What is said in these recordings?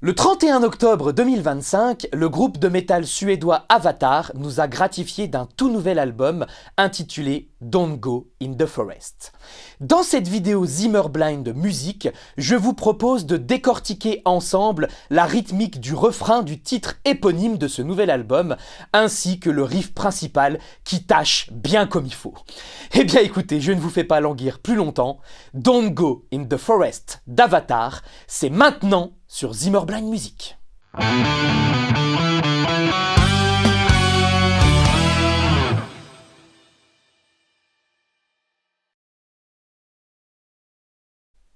Le 31 octobre 2025, le groupe de métal suédois Avatar nous a gratifié d'un tout nouvel album intitulé Don't Go in the Forest. Dans cette vidéo Zimmerblind musique, je vous propose de décortiquer ensemble la rythmique du refrain du titre éponyme de ce nouvel album, ainsi que le riff principal qui tâche bien comme il faut. Eh bien écoutez, je ne vous fais pas languir plus longtemps, Don't Go in the Forest d'Avatar, c'est maintenant sur Zimmerblind Music.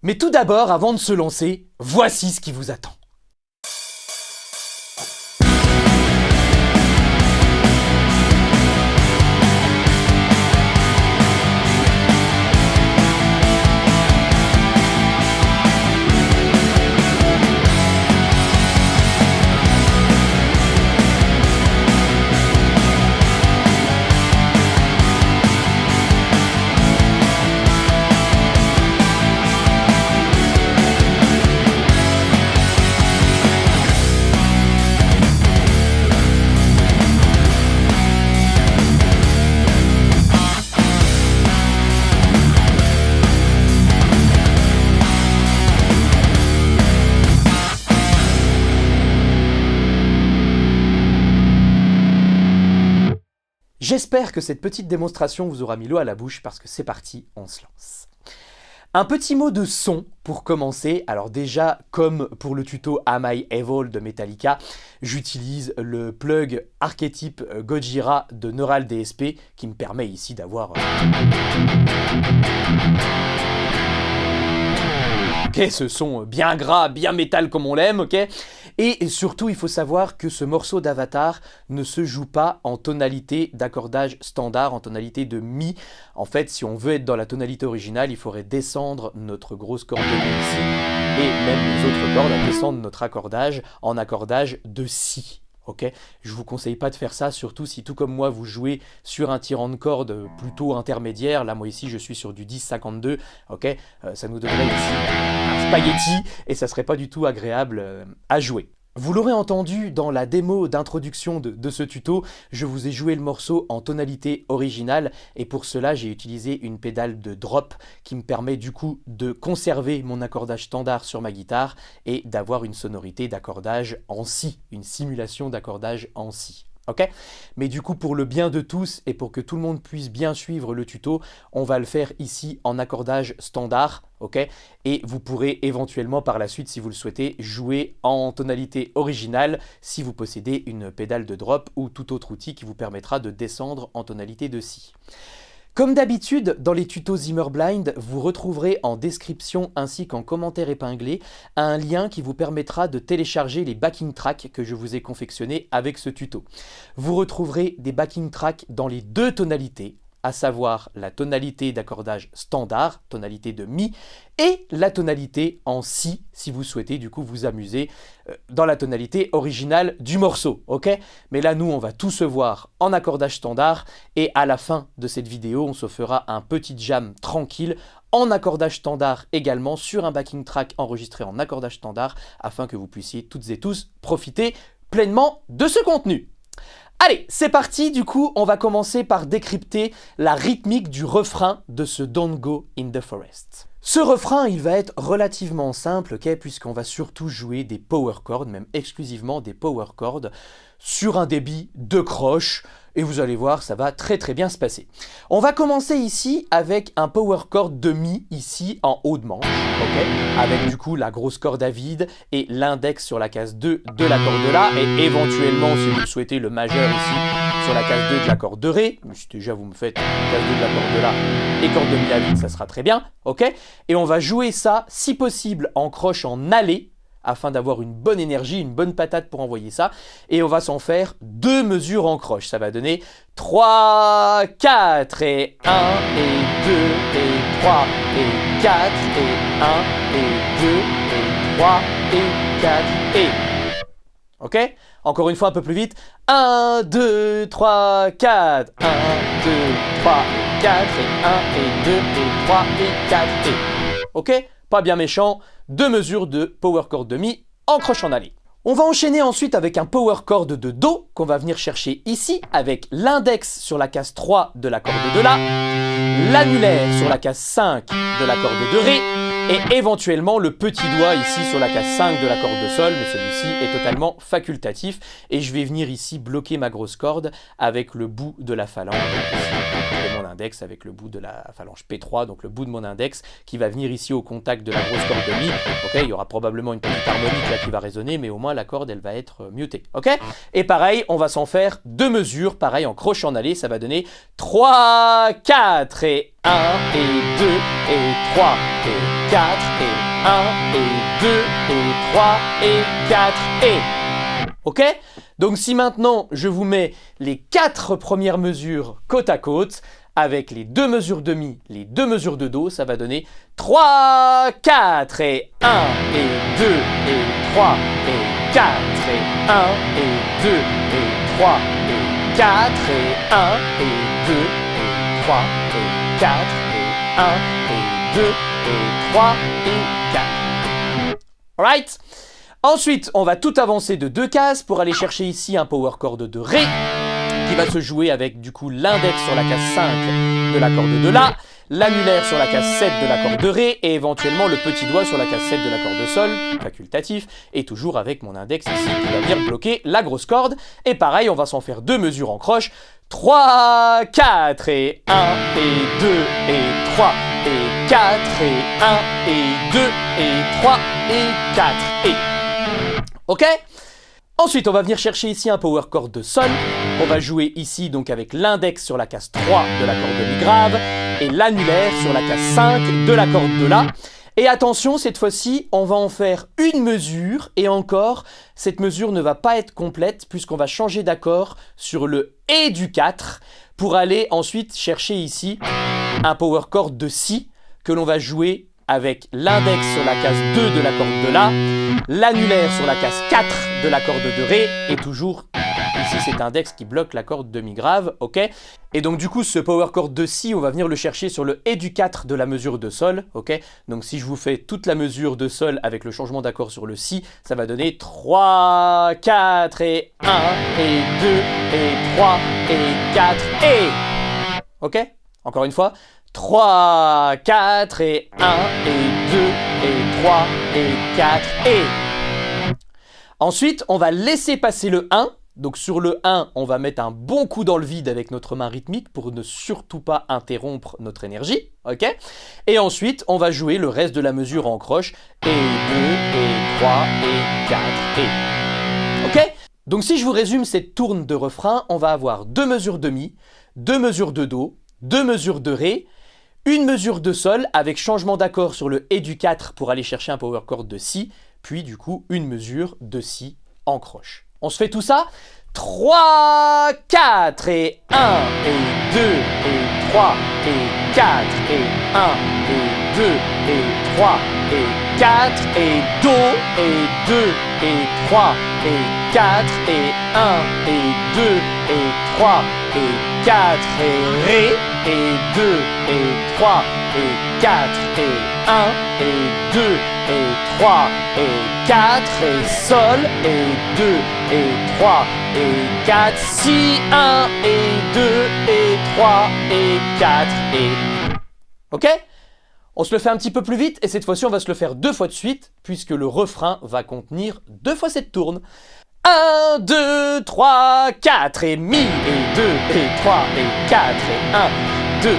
Mais tout d'abord, avant de se lancer, voici ce qui vous attend. J'espère que cette petite démonstration vous aura mis l'eau à la bouche parce que c'est parti, on se lance. Un petit mot de son pour commencer. Alors déjà, comme pour le tuto Am I Evil de Metallica, j'utilise le plug Archetype Gojira de Neural DSP qui me permet ici d'avoir... Ok, ce son bien gras, bien métal comme on l'aime, ok. Et surtout, il faut savoir que ce morceau d'Avatar ne se joue pas en tonalité d'accordage standard, en tonalité de Mi. En fait, si on veut être dans la tonalité originale, il faudrait descendre notre grosse corde de Mi ici, et même les autres cordes, à descendre notre accordage en accordage de Si. Ok, je vous conseille pas de faire ça, surtout si tout comme moi vous jouez sur un tirant de corde plutôt intermédiaire. Là moi ici je suis sur du 10-52, ok, ça nous donnerait ici un spaghetti et ça serait pas du tout agréable à jouer. Vous l'aurez entendu dans la démo d'introduction de ce tuto, je vous ai joué le morceau en tonalité originale et pour cela j'ai utilisé une pédale de drop qui me permet du coup de conserver mon accordage standard sur ma guitare et d'avoir une sonorité d'accordage en Si, une simulation d'accordage en Si. Ok, mais du coup pour le bien de tous et pour que tout le monde puisse bien suivre le tuto, on va le faire ici en accordage standard, ok, et vous pourrez éventuellement par la suite si vous le souhaitez jouer en tonalité originale si vous possédez une pédale de drop ou tout autre outil qui vous permettra de descendre en tonalité de Si. Comme d'habitude, dans les tutos Zimmerblind, vous retrouverez en description ainsi qu'en commentaire épinglé un lien qui vous permettra de télécharger les backing tracks que je vous ai confectionnés avec ce tuto. Vous retrouverez des backing tracks dans les deux tonalités, à savoir la tonalité d'accordage standard, tonalité de Mi, et la tonalité en Si, si vous souhaitez du coup vous amuser dans la tonalité originale du morceau, ok? Mais là, nous, on va tout se voir en accordage standard, et à la fin de cette vidéo, on se fera un petit jam tranquille, en accordage standard également, sur un backing track enregistré en accordage standard, afin que vous puissiez toutes et tous profiter pleinement de ce contenu. Allez, c'est parti, du coup, on va commencer par décrypter la rythmique du refrain de ce Don't Go in the Forest. Ce refrain, il va être relativement simple, ok, puisqu'on va surtout jouer des power chords, même exclusivement des power chords, sur un débit de croche, et vous allez voir, ça va très très bien se passer. On va commencer ici avec un power chord de Mi, ici en haut de manche, ok, avec du coup la grosse corde à vide et l'index sur la case 2 de la corde de La, et éventuellement, si vous le souhaitez, le majeur ici sur la case 2 de la corde de Ré. Mais si déjà vous me faites case 2 de la corde de La et corde de Mi à vide, ça sera très bien, ok. Et on va jouer ça, si possible, en croche en allée, afin d'avoir une bonne énergie, une bonne patate pour envoyer ça. Et on va s'en faire 2 mesures en croche. Ça va donner 3, 4 et 1 et 2 et 3 et 4 et 1 et 2 et 3 et 4 et... Ok? Encore une fois un peu plus vite. 1, 2, 3, 4. 1, 2, 3, 4 et 1 et 2 et 3 et 4 et... Ok? Pas bien méchant. 2 mesures de power chord de Mi en croche en allée. On va enchaîner ensuite avec un power chord de Do qu'on va venir chercher ici avec l'index sur la case 3 de la corde de La, l'annulaire sur la case 5 de la corde de Ré et éventuellement le petit doigt ici sur la case 5 de la corde de Sol, mais celui-ci est totalement facultatif et je vais venir ici bloquer ma grosse corde avec le bout de la phalange de mon index, avec le bout de la phalange P3, donc le bout de mon index qui va venir ici au contact de la grosse corde de Mi. Ok, il y aura probablement une petite harmonique là qui va résonner, mais au moins la corde elle va être mutée. Ok, et pareil, on va s'en faire 2 mesures, pareil en crochet en allée, ça va donner 3, 4 et 1 et 2 et 3 et 4 et 1 et 2 et 3 et 4 et... Ok? Donc si maintenant je vous mets les 4 premières mesures côte à côte, avec les 2 mesures de Mi, les 2 mesures de Do, ça va donner 3, 4 et 1 et 2 et 3 et 4 et 1 et 2 et 3 et 4 et 1 et 2 et 3 et 4 et 1 et 2 et 3 et 4. Alright? Ensuite, on va tout avancer de 2 cases pour aller chercher ici un power chord de Ré qui va se jouer avec du coup l'index sur la case 5 de la corde de La, l'annulaire sur la case 7 de la corde de Ré et éventuellement le petit doigt sur la case 7 de la corde de Sol, facultatif, et toujours avec mon index ici qui va venir bloquer la grosse corde. Et pareil, on va s'en faire 2 mesures en croche, 3, 4 et 1 et 2 et 3 et 4 et 1 et 2 et 3 et 4 et... Ok? Ensuite, on va venir chercher ici un power chord de Sol. On va jouer ici donc avec l'index sur la case 3 de la corde de Mi grave et l'annulaire sur la case 5 de la corde de La. Et attention, cette fois-ci, on va en faire une mesure et encore, cette mesure ne va pas être complète puisqu'on va changer d'accord sur le Et du 4 pour aller ensuite chercher ici un power chord de Si que l'on va jouer avec l'index sur la case 2 de la corde de La, l'annulaire sur la case 4 de la corde de Ré, et toujours ici cet index qui bloque la corde de Mi grave, ok? Et donc du coup ce power chord de Si, on va venir le chercher sur le Et du 4 de la mesure de Sol, ok? Donc si je vous fais toute la mesure de Sol avec le changement d'accord sur le Si, ça va donner 3, 4 et 1 et 2 et 3 et 4 et... Ok? Encore une fois, 3, 4 et 1 et 2 et 3 et 4 et... Ensuite, on va laisser passer le 1. Donc sur le 1, on va mettre un bon coup dans le vide avec notre main rythmique pour ne surtout pas interrompre notre énergie. Ok? Et ensuite, on va jouer le reste de la mesure en croche. Et 2, et 3, et 4, et... Ok? Donc si je vous résume cette tourne de refrain, on va avoir 2 mesures de Mi, 2 mesures de Do, 2 mesures de Ré, une mesure de Sol avec changement d'accord sur le Et du 4 pour aller chercher un power chord de Si, puis du coup une mesure de Si en croche. On se fait tout ça? 3, 4 et 1 et 2 et 3 et 4 et 1 et 2 et 3 et 4 et Do et 2 et 3 et 4 et 1 et 2 et 3 et 4 et Ré et 2 et 3 et 4 et 1 et 2 et 3 et 4 et Sol et 2 et 3 et 4, Si, 1 et 2 et 3 et 4 et... Ok? On se le fait un petit peu plus vite et cette fois-ci on va se le faire 2 fois de suite puisque le refrain va contenir 2 fois cette tourne. 1, 2, 3, 4 et Mi et 2 et 3 et 4 et 1, 2 et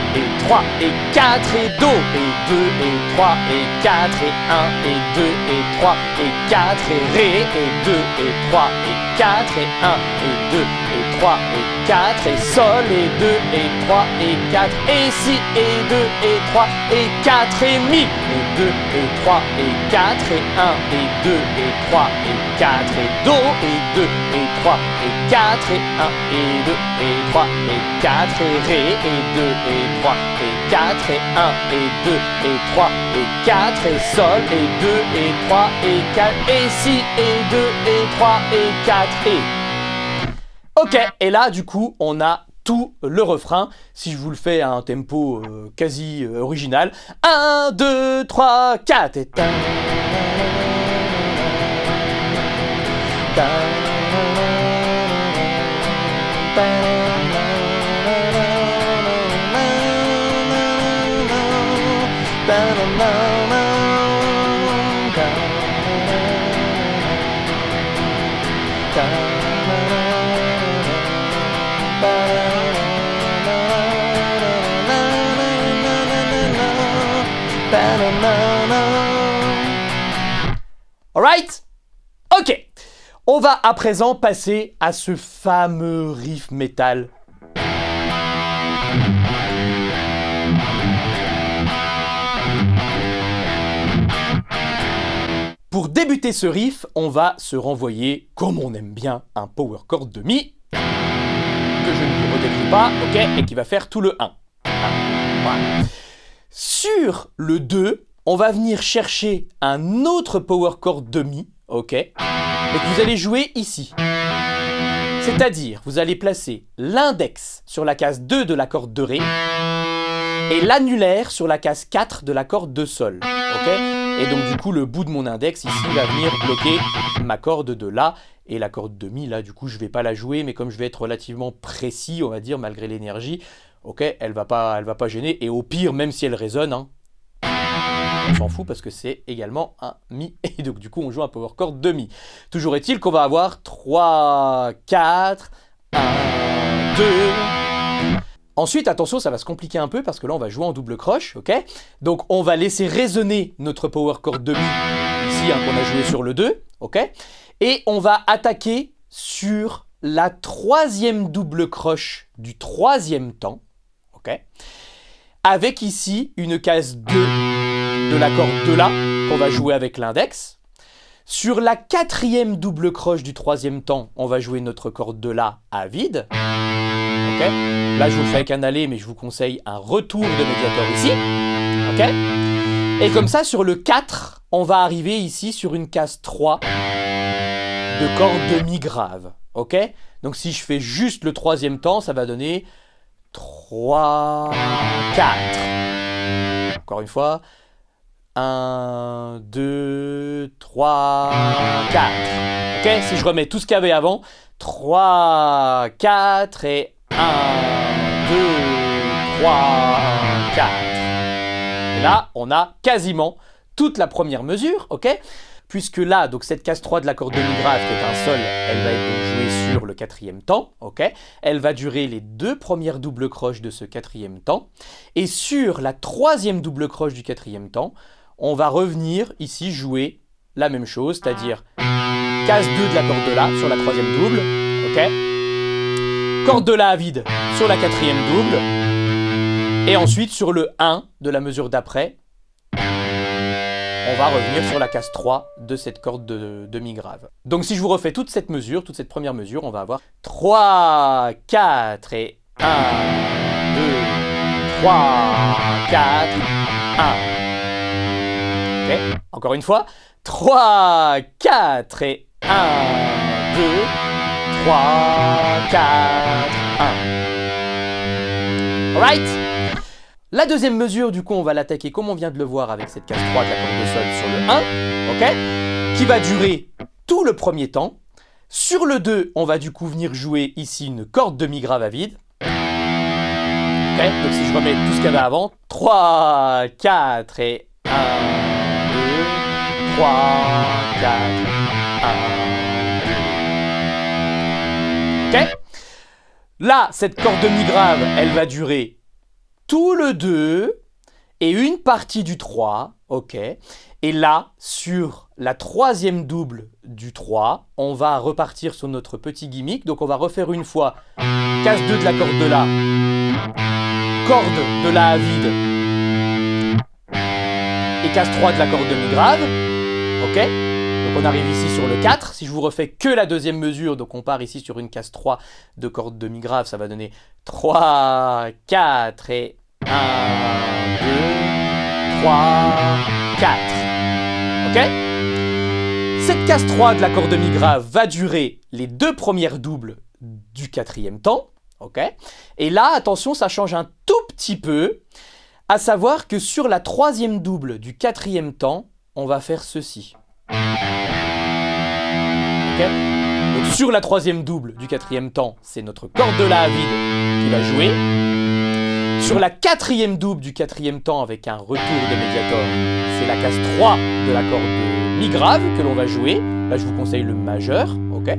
3 et 4 et Do et 2 et 3 et 4 et 1 et 2 et 3 et 4 et Ré et 2 et 3 et 4 et 1 et 2 et 3 et 4 et Sol et 2 et 3 et 4 et Si et 2 et 3 et 4 et Mi et 2 et 3 et 4 et 1 et 2 et 3 et 4 et Do et 2 et 3 et 4 et 1 et 2 et 3 et 4 et Ré et 2 et 3 et 4 et 1 et 2 et 3 et 4 et Sol et 2 et 3 et 4 et Si et 2 et 3 et 4 et... Ok, et là du coup on a tout le refrain, si je vous le fais à un tempo quasi original. 1, 2, 3, 4 et... Alright? Ok. On va à présent passer à ce fameux riff métal. Pour débuter ce riff, on va se renvoyer, comme on aime bien, un power chord de mi, que je ne vous redécris pas, ok, et qui va faire tout le 1. Voilà. Sur le 2, on va venir chercher un autre power chord de mi, ok, et que vous allez jouer ici. C'est-à-dire, vous allez placer l'index sur la case 2 de la corde de Ré et l'annulaire sur la case 4 de la corde de Sol, ok. Et donc du coup, le bout de mon index ici va venir bloquer ma corde de La. Et la corde de Mi, là, du coup, je ne vais pas la jouer, mais comme je vais être relativement précis, on va dire, malgré l'énergie, ok, elle va pas gêner. Et au pire, même si elle résonne, hein, on s'en fout parce que c'est également un Mi. Et donc du coup, on joue un power chord de Mi. Toujours est-il qu'on va avoir 3, 4, 1, 2... Ensuite, attention, ça va se compliquer un peu parce que là, on va jouer en double croche, ok? Donc, on va laisser résonner notre power chord de Mi, ici, hein, qu'on a joué sur le 2, ok? Et on va attaquer sur la troisième double croche du troisième temps, ok? Avec ici une case 2 de la corde de La qu'on va jouer avec l'index. Sur la quatrième double croche du troisième temps, on va jouer notre corde de La à vide. Okay. Là, je vous le fais avec un aller, mais je vous conseille un retour de médiateur ici. Okay. Et comme ça, sur le 4, on va arriver ici sur une case 3 de corde de Mi grave. Okay. Donc, si je fais juste le troisième temps, ça va donner 3, 4. Encore une fois. 1, 2, 3, 4. Ok, si je remets tout ce qu'il y avait avant, 3, 4 et 1, 2, 3, 4. Et là, on a quasiment toute la première mesure, ok? Puisque là, donc cette case 3 de la corde de Mi grave, qui est un Sol, elle va être donc jouée sur le quatrième temps, ok? Elle va durer les 2 premières doubles croches de ce quatrième temps. Et sur la troisième double croche du quatrième temps, on va revenir ici jouer la même chose, c'est-à-dire case 2 de la corde de La sur la troisième double, ok? Corde de La à vide sur la quatrième double, et ensuite sur le 1 de la mesure d'après, on va revenir sur la case 3 de cette corde de Mi grave. Donc si je vous refais toute cette mesure, toute cette première mesure, on va avoir 3, 4 et 1, 2, 3, 4, 1. Okay. Encore une fois, 3, 4 et 1, 2, 3, 4, 1. Alright? La deuxième mesure, du coup, on va l'attaquer comme on vient de le voir avec cette case 3 de la corde de Sol sur le 1, ok? Qui va durer tout le premier temps. Sur le 2, on va du coup venir jouer ici une corde de Mi grave à vide. Ok? Donc si je remets tout ce qu'il y avait avant, 3, 4 et 1, 3, 4, 1, 2. Ok? Là, cette corde de Mi grave, elle va durer tout le 2 et une partie du 3. Ok? Et là, sur la troisième double du 3, on va repartir sur notre petit gimmick. Donc on va refaire une fois case 2 de la corde de La, corde de La à vide et case 3 de la corde de Mi grave. Ok? Donc on arrive ici sur le 4. Si je vous refais que la deuxième mesure, donc on part ici sur une case 3 de corde de Mi grave, ça va donner 3, 4 et 1, 2, 3, 4. Ok? Cette case 3 de la corde de Mi grave va durer les 2 premières doubles du quatrième temps. Ok? Et là, attention, ça change un tout petit peu. À savoir que sur la troisième double du quatrième temps, on va faire ceci. Okay. Donc sur la troisième double du quatrième temps, c'est notre corde de La à vide qui va jouer. Sur la quatrième double du quatrième temps avec un retour de médiator, c'est la case 3 de la corde de Mi grave que l'on va jouer. Là, je vous conseille le majeur. Okay.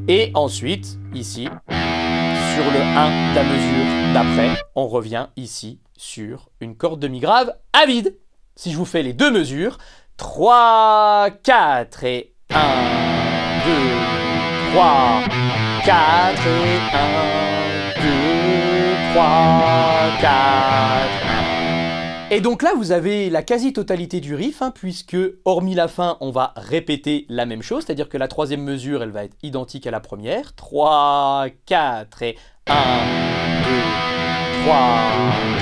Et ensuite, ici, sur le 1 de la mesure d'après, on revient ici sur une corde de Mi grave à vide. Si je vous fais les deux mesures, 3, 4 et 1, 2, 3, 4 et 1, 2, 3, 4, 1. Et donc là, vous avez la quasi-totalité du riff, puisque, hormis la fin, on va répéter la même chose, c'est-à-dire que la troisième mesure, elle va être identique à la première. 3, 4 et 1, 2, 3,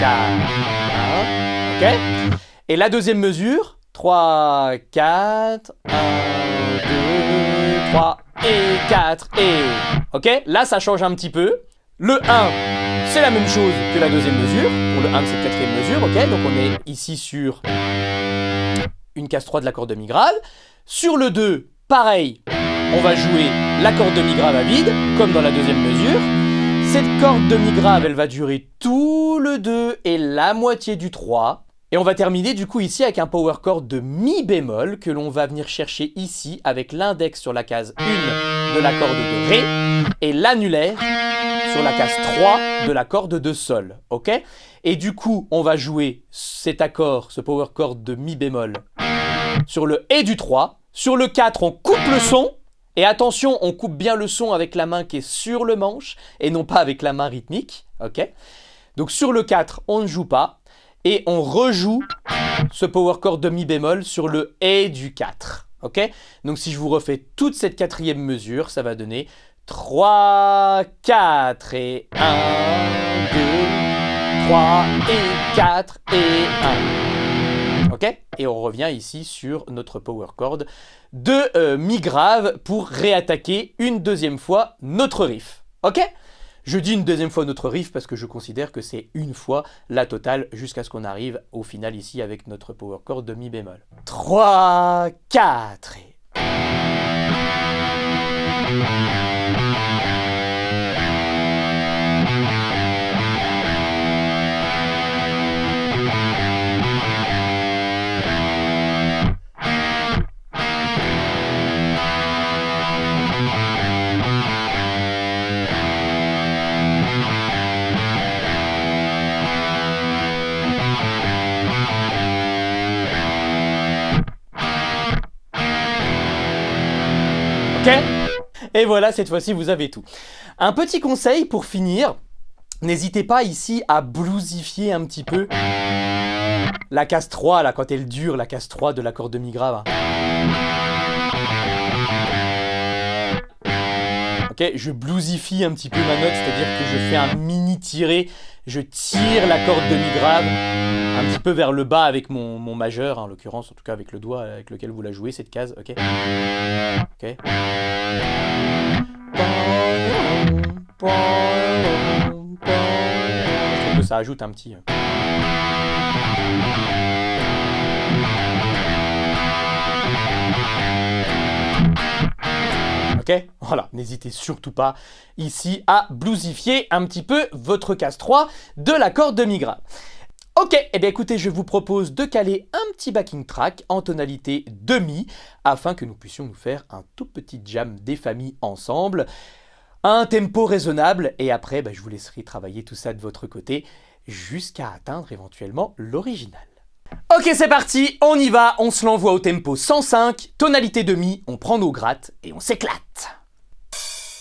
4, 1. Ok ? Et la deuxième mesure, 3, 4, 1, 2, 3 et 4 et... Ok ? Là, ça change un petit peu. Le 1, c'est la même chose que la deuxième mesure, pour le 1 de cette quatrième mesure, ok ? Donc on est ici sur une case 3 de l'accord de mi grave. Sur le 2, pareil, on va jouer l'accord de mi grave à vide, comme dans la deuxième mesure. Cette corde de mi grave, elle va durer tout le 2 et la moitié du 3. Et on va terminer du coup ici avec un power chord de mi bémol que l'on va venir chercher ici avec l'index sur la case 1 de la corde de ré et l'annulaire sur la case 3 de la corde de sol, ok ? Et du coup, on va jouer cet accord, ce power chord de mi bémol sur le et du 3. Sur le 4, on coupe le son. Et attention, on coupe bien le son avec la main qui est sur le manche et non pas avec la main rythmique, ok ? Donc sur le 4, on ne joue pas. Et on rejoue ce power chord de mi bémol sur le et du 4, ok ? Donc si je vous refais toute cette quatrième mesure, ça va donner 3, 4 et 1, 2, 3 et 4 et 1. Ok ? Et on revient ici sur notre power chord de mi grave pour réattaquer une deuxième fois notre riff. Ok ? Je dis une deuxième fois notre riff parce que je considère que c'est une fois la totale jusqu'à ce qu'on arrive au final ici avec notre power chord de mi bémol. 3, 4 et... Et voilà, cette fois-ci, vous avez tout. Un petit conseil pour finir, n'hésitez pas ici à bluesifier un petit peu la case 3, là, quand elle dure, la case 3 de l'accord de mi grave. Ok, je bluesifie un petit peu ma note, c'est-à-dire que je fais un mini tiré, je tire la corde de mi grave un petit peu vers le bas avec mon majeur, en l'occurrence, en tout cas avec le doigt avec lequel vous la jouez, cette case, ok. Ok. Je trouve que ça ajoute un petit... Ok, voilà, n'hésitez surtout pas ici à bluesifier un petit peu votre case 3 de l'accord de mi grave. Ok, eh bien écoutez, je vous propose de caler un petit backing track en tonalité de mi afin que nous puissions nous faire un tout petit jam des familles ensemble, à un tempo raisonnable et après je vous laisserai travailler tout ça de votre côté jusqu'à atteindre éventuellement l'original. Ok, c'est parti, on y va, on se l'envoie au tempo 105, tonalité de mi, on prend nos grattes et on s'éclate.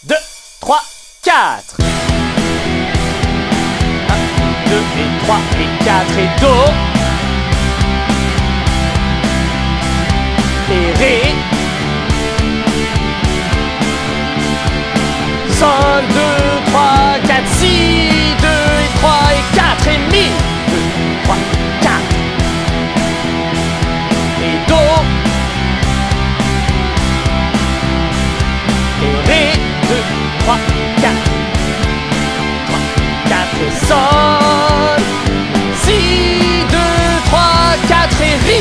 2, 3, 4. 2 et 3 et 4 et Do et Ré, Sol, 2, 3, 4, 6, 2 et 3 et 4 et Mi, 2, 3, 4 et Do et Ré, 2, 3, 4, 3, 4 et Sol, 6, 2, 3, 4 et Ré.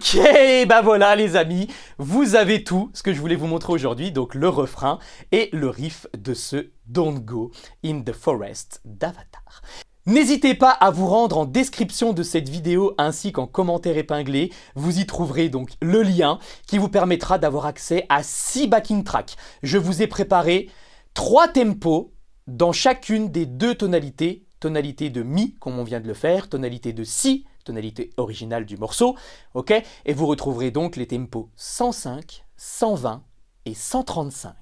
Ok, bah voilà les amis, vous avez tout ce que je voulais vous montrer aujourd'hui, donc le refrain et le riff de ce Don't Go in the Forest d'Avatar. N'hésitez pas à vous rendre en description de cette vidéo ainsi qu'en commentaire épinglé, vous y trouverez donc le lien qui vous permettra d'avoir accès à 6 backing tracks. Je vous ai préparé 3 tempos dans chacune des 2 tonalités, tonalité de Mi comme on vient de le faire, tonalité de Si, tonalité originale du morceau, ok? Et vous retrouverez donc les tempos 105, 120 et 135.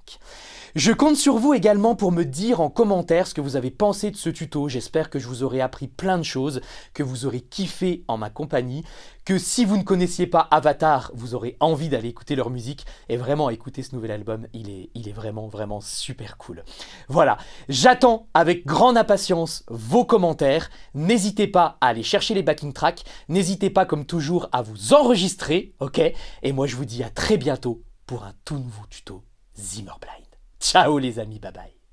Je compte sur vous également pour me dire en commentaire ce que vous avez pensé de ce tuto. J'espère que je vous aurai appris plein de choses, que vous aurez kiffé en ma compagnie, que si vous ne connaissiez pas Avatar, vous aurez envie d'aller écouter leur musique et vraiment écouter ce nouvel album. Il est vraiment, vraiment super cool. Voilà, j'attends avec grande impatience vos commentaires. N'hésitez pas à aller chercher les backing tracks. N'hésitez pas comme toujours à vous enregistrer, ok? Et moi je vous dis à très bientôt pour un tout nouveau tuto Zimmerblind. Ciao les amis, bye bye.